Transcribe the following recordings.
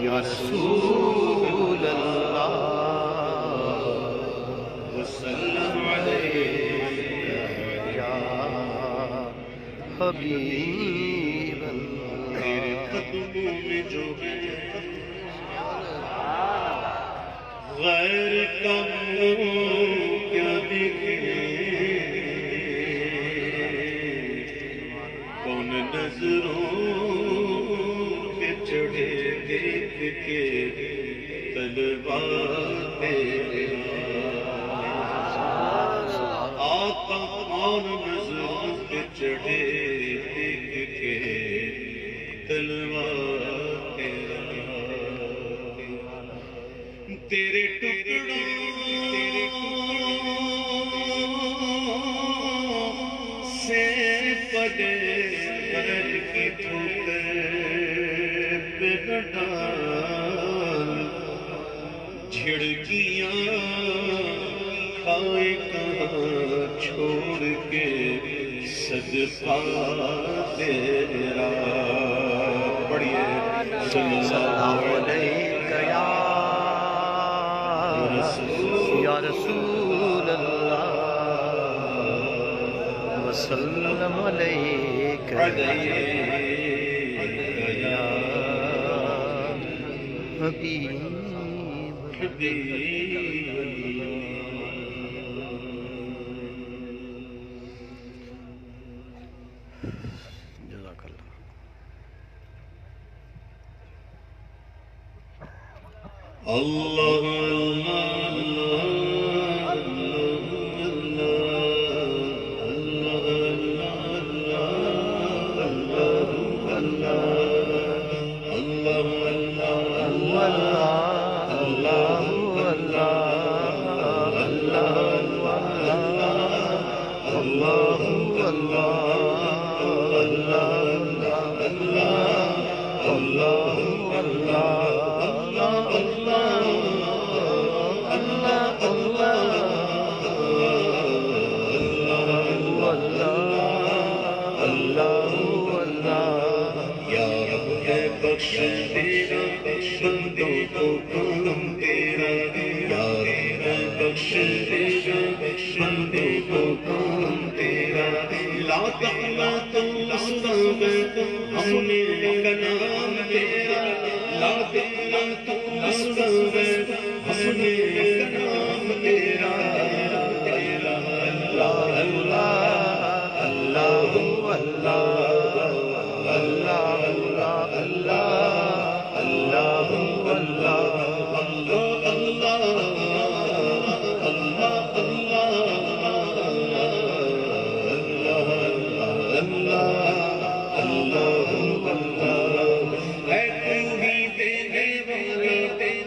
یا رسول اللہ وسلم علیک یا حبیب اللہ. تیرے قدموں میں جو ہے غیر کا منہ کیا دیکھے، کون نظروں پہ چڑھے دیکھ کے تلوار تیرے. آقا کون نظروں پہ چڑھے دیکھ کے تلوار تیرے. تیرے ٹکڑوں سے پلے غیر کی ٹھوکر پہ ڈال، جھڑکیاں کھائے کہاں چھوڑ کے صدقہ تیرا. پڑھیے صلی اللہ علیہ یا رسول اللہ وسلم علیک یا حبیب. جزاک اللہ. اللہ بخش تیرا بندوں کو کرم تیرا، یار ہے بخش تیرا بندوں کو کرم تیرا. لا تقنط الاسباب ہم نے کلام تیرا، لا تقنط الاسباب ہم نے کلام تیرا. اللہ اللہ اللہ اللہ اللہ اللہ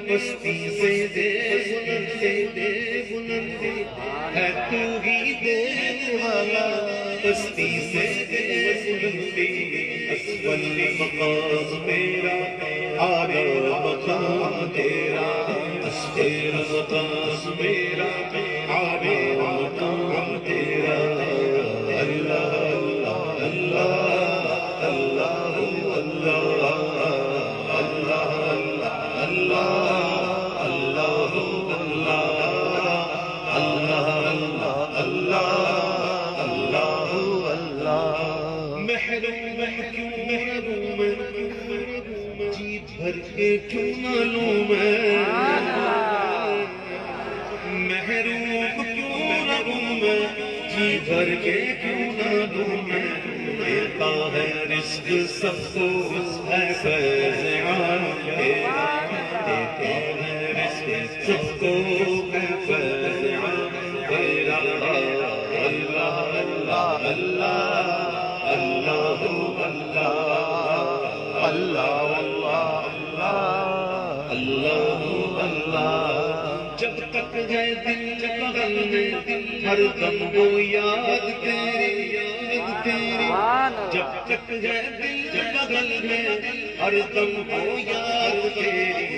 بستی سے دے بلندی ہے، تو ہی دینے والا بستی سے دے بلندی. اسفل مقام تیرا اعلی مقام تیرا، اسفل مقام میرا اعلی مقام تیرا. اللہ اللہ اللہ اللہ اللہ جی بھر کے کیوں نہ لوں میں، محروم کیوں نہ ہوں میں، جی بھر کے کیوں نہ لوں میں. دیتا ہے رزق سب کو ہے فیض عام تیرا، دیتا ہے رزق سب کو ہے فیض عام تیرا. اللہ اللہ اللہ اللہ اللہ اللہ اللہ. جب تک ہے دل بغل میں ہر دم وہ یاد تیری یاد تیری. جب تک ہے دل بغل میں ہر دم وہ یاد تیری.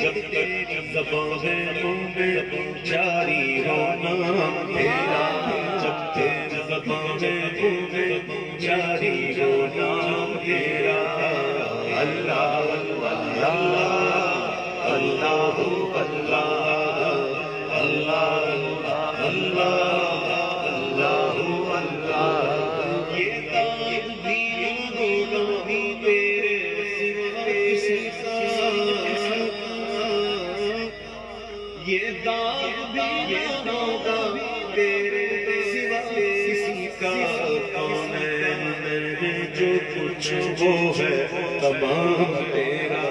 جب تک زبان ہے منہ میں جاری ہونا تیرا جب تیرے زبان ہے منہ میں جاری ہونا تیرا اللہ اللہ اللہ اللہ اللہ اللہ اللہ اللہ یہ داغ بھی ہوگا تیرے سوا کسی کا یہ داغ بھی ہوگا تیرے سوا کسی کا کونین میں جو کچھ وہ ہے تمام تیرا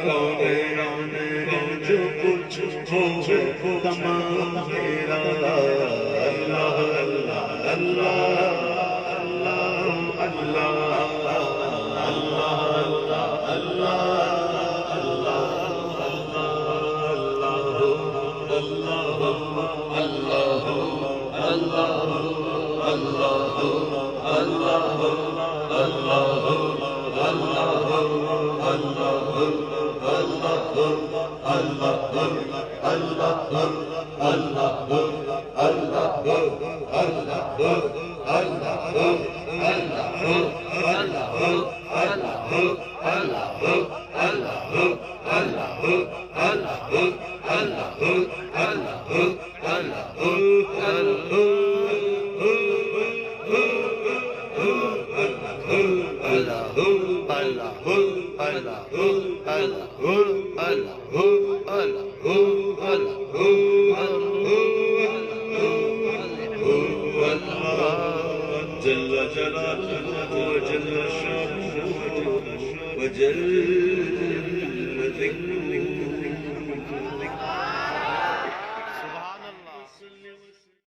کونین میں جو کچھ وہ ہے تمام تیرا اللہ اللہ اللہ اللہ جل جلالہ وجل شانہ وجل